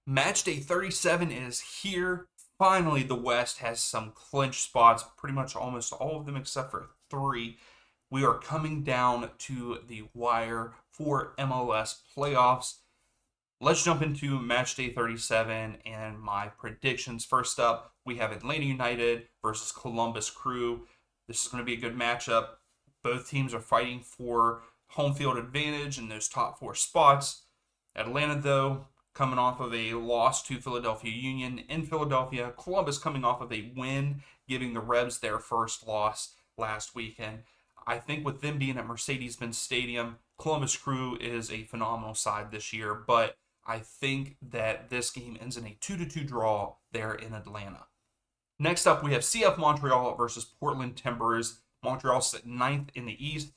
Match day 37 is here. Finally, the West has some clinch spots, pretty much almost all of them except for three. We are coming down to the wire for MLS playoffs. Let's jump into match day 37 and my predictions. First up, we have Atlanta United versus Columbus Crew. This is going to be a good matchup. Both teams are fighting for home field advantage in those top four spots. Atlanta, though, coming off of a loss to Philadelphia Union in Philadelphia. Columbus coming off of a win, giving the Rebs their first loss last weekend. I think with them being at Mercedes-Benz Stadium, Columbus Crew is a phenomenal side this year, but I think that this game ends in a 2-2 draw there in Atlanta. Next up, we have CF Montreal versus Portland Timbers. Montreal sit ninth in the East.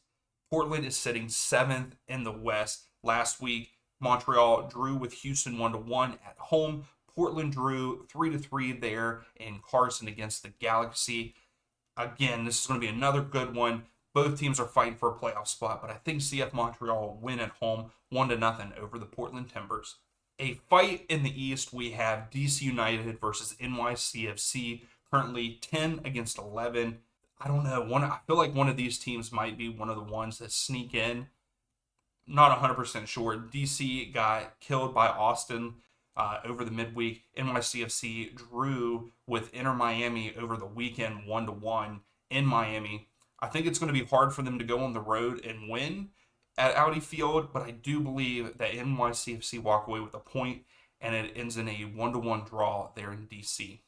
Portland is sitting seventh in the West. Last week, Montreal drew with Houston 1-1 at home. Portland drew 3-3 there in Carson against the Galaxy. Again, this is going to be another good one. Both teams are fighting for a playoff spot, but I think CF Montreal win at home 1-0 over the Portland Timbers. A fight in the East, we have DC United versus NYCFC, currently 10 against 11. I don't know. I feel like one of these teams might be one of the ones that sneak in. Not 100% sure. DC got killed by Austin over the midweek. NYCFC drew with Inter Miami over the weekend 1-1 in Miami. I think it's going to be hard for them to go on the road and win at Audi Field, but I do believe that NYCFC walk away with a point, and it ends in a 1-1 draw there in DC.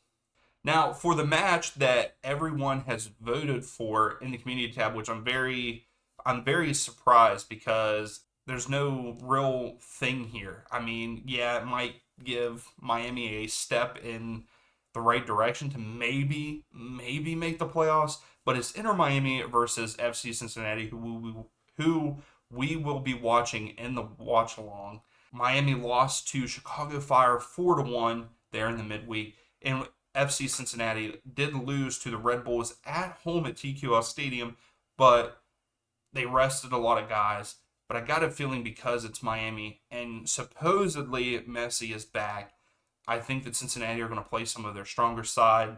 Now, for the match that everyone has voted for in the community tab, which I'm very surprised because there's no real thing here. I mean, yeah, it might give Miami a step in the right direction to maybe make the playoffs, but it's Inter Miami versus FC Cincinnati, who we will be watching in the watch along. Miami lost to Chicago Fire 4-1 there in the midweek, and FC Cincinnati did lose to the Red Bulls at home at TQL Stadium, but they rested a lot of guys. But I got a feeling because it's Miami and supposedly Messi is back, I think that Cincinnati are going to play some of their stronger side,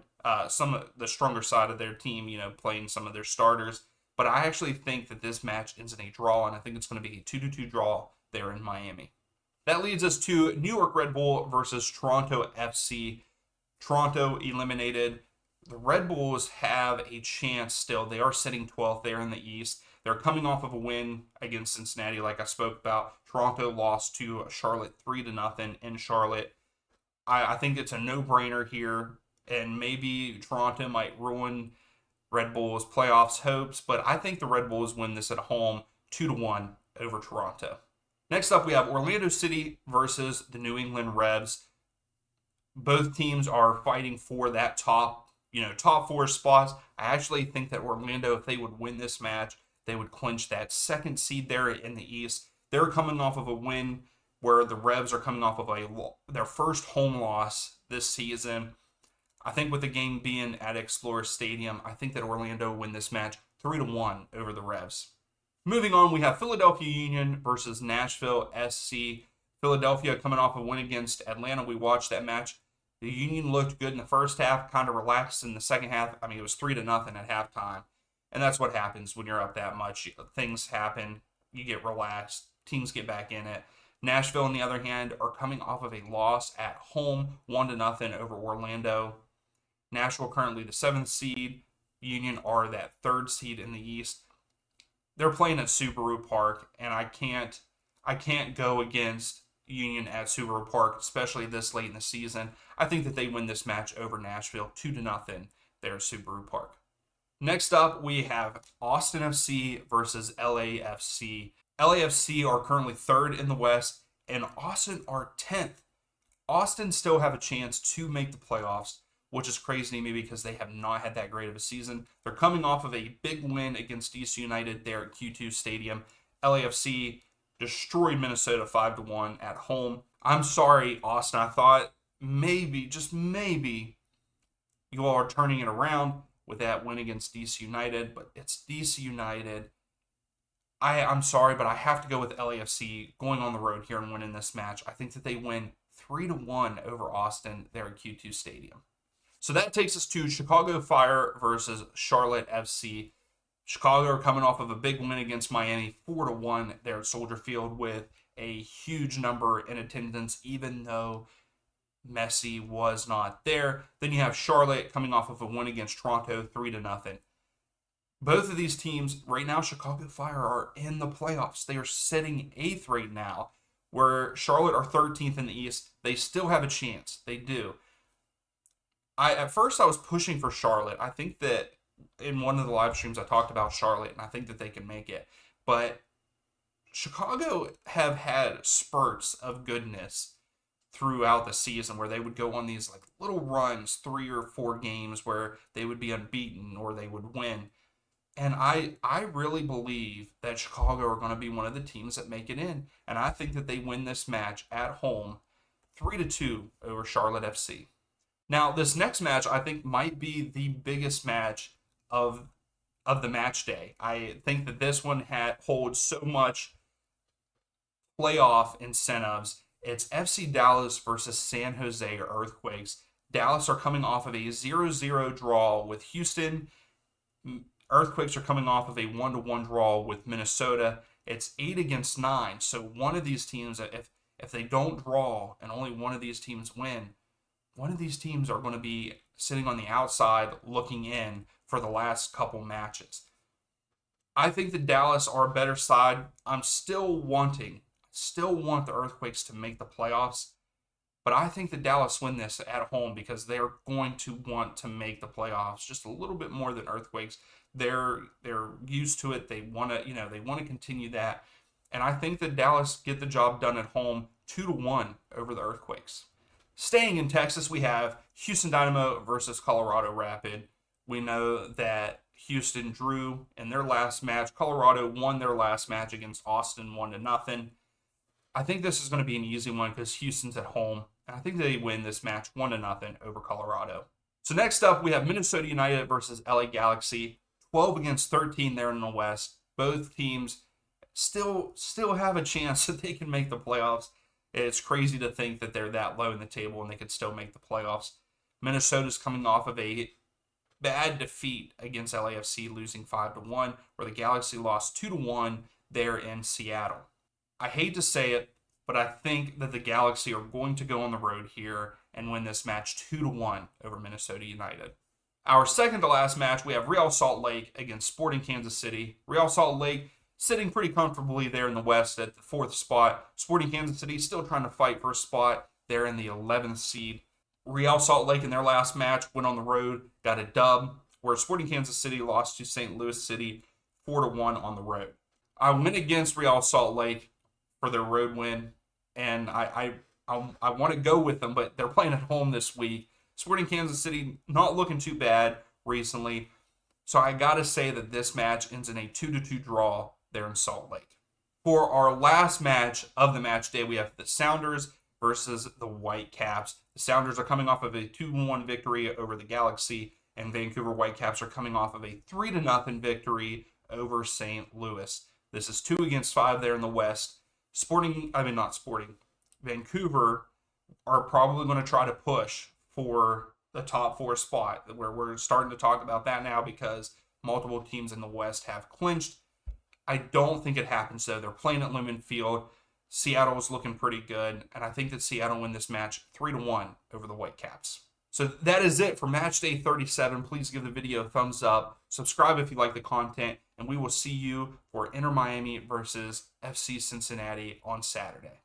some of the stronger side of their team, playing some of their starters. But I actually think that this match ends in a draw, and I think it's going to be a 2-2 draw there in Miami. That leads us to New York Red Bull versus Toronto FC. Toronto eliminated. The Red Bulls have a chance still. They are sitting 12th there in the East. They're coming off of a win against Cincinnati, like I spoke about. Toronto lost to Charlotte 3-0 in Charlotte. I think it's a no-brainer here, and maybe Toronto might ruin Red Bulls' playoffs hopes, but I think the Red Bulls win this at home 2-1 over Toronto. Next up, we have Orlando City versus the New England Revs. Both teams are fighting for that top four spots. I actually think that Orlando, if they would win this match, they would clinch that second seed there in the East. They're coming off of a win where the Revs are coming off of their first home loss this season. I think with the game being at Explorer Stadium, I think that Orlando win this match 3-1 over the Revs. Moving on, we have Philadelphia Union versus Nashville SC. Philadelphia coming off a win against Atlanta. We watched that match. The Union looked good in the first half, kind of relaxed in the second half. I mean, it was 3-0 at halftime. And that's what happens when you're up that much. Things happen. You get relaxed. Teams get back in it. Nashville, on the other hand, are coming off of a loss at home, 1-0 over Orlando. Nashville currently the 7th seed. Union are that 3rd seed in the East. They're playing at Subaru Park, and I can't go against Union at Subaru Park, especially this late in the season. I think that they win this match over Nashville 2-0 there at Subaru Park. Next up, we have Austin FC versus LAFC. LAFC are currently 3rd in the West, and Austin are 10th. Austin still have a chance to make the playoffs, which is crazy to me because they have not had that great of a season. They're coming off of a big win against DC United there at Q2 Stadium. LAFC destroyed Minnesota 5-1 at home. I'm sorry, Austin. I thought maybe, just maybe, you all are turning it around with that win against DC United, but it's DC United. I'm sorry, but I have to go with LAFC going on the road here and winning this match. I think that they win 3-1 over Austin there at Q2 Stadium. So that takes us to Chicago Fire versus Charlotte FC. Chicago are coming off of a big win against Miami, 4-1 there at Soldier Field with a huge number in attendance, even though Messi was not there. Then you have Charlotte coming off of a win against Toronto, 3-0. Both of these teams right now, Chicago Fire are in the playoffs. They are sitting 8th right now, where Charlotte are 13th in the East. They still have a chance. They do. At first I was pushing for Charlotte. I think that in one of the live streams I talked about Charlotte, and I think that they can make it. But Chicago have had spurts of goodness throughout the season where they would go on these like little runs, 3 or 4 games where they would be unbeaten or they would win. And I really believe that Chicago are going to be one of the teams that make it in. And I think that they win this match at home 3-2 over Charlotte FC. Now, this next match I think might be the biggest match of the match day. I think that this one holds so much playoff incentives. It's FC Dallas versus San Jose Earthquakes. Dallas are coming off of a 0-0 draw with Houston. Earthquakes are coming off of a 1-1 draw with Minnesota. It's 8-9. So one of these teams, if they don't draw and only one of these teams win, one of these teams are going to be sitting on the outside looking in for the last couple matches. I think the Dallas are a better side. I'm still want the Earthquakes to make the playoffs, but I think the Dallas win this at home because they're going to want to make the playoffs just a little bit more than Earthquakes. They're used to it. They want to continue that, and I think that Dallas get the job done at home 2-1 over the Earthquakes. Staying in Texas, we have Houston Dynamo versus Colorado Rapid. We know that Houston drew in their last match. Colorado won their last match against Austin 1-0. I think this is going to be an easy one because Houston's at home. And I think they win this match 1-0 over Colorado. So next up, we have Minnesota United versus LA Galaxy. 12-13 there in the West. Both teams still have a chance that they can make the playoffs. It's crazy to think that they're that low in the table and they could still make the playoffs. Minnesota's coming off of a bad defeat against LAFC, losing 5-1, where the Galaxy lost 2-1 there in Seattle. I hate to say it, but I think that the Galaxy are going to go on the road here and win this match 2-1 over Minnesota United. Our second to last match, we have Real Salt Lake against Sporting Kansas City. Real Salt Lake sitting pretty comfortably there in the West at the 4th spot. Sporting Kansas City still trying to fight for a spot there in the 11th seed. Real Salt Lake in their last match went on the road, got a dub, where Sporting Kansas City lost to St. Louis City 4-1 on the road. I went against Real Salt Lake for their road win, and I want to go with them, but they're playing at home this week. Sporting Kansas City not looking too bad recently, so I got to say that this match ends in a 2-2 draw there in Salt Lake. For our last match of the match day, we have the Sounders versus the Whitecaps. The Sounders are coming off of a 2-1 victory over the Galaxy, and Vancouver Whitecaps are coming off of a 3-0 victory over St. Louis. This is 2-5 there in the West. Vancouver are probably going to try to push for the top 4 spot, where we're starting to talk about that now because multiple teams in the West have clinched. I don't think it happens, though. They're playing at Lumen Field. Seattle is looking pretty good, and I think that Seattle win this match 3-1 over the Whitecaps. So that is it for Match Day 37. Please give the video a thumbs up. Subscribe if you like the content, and we will see you for Inter Miami versus FC Cincinnati on Saturday.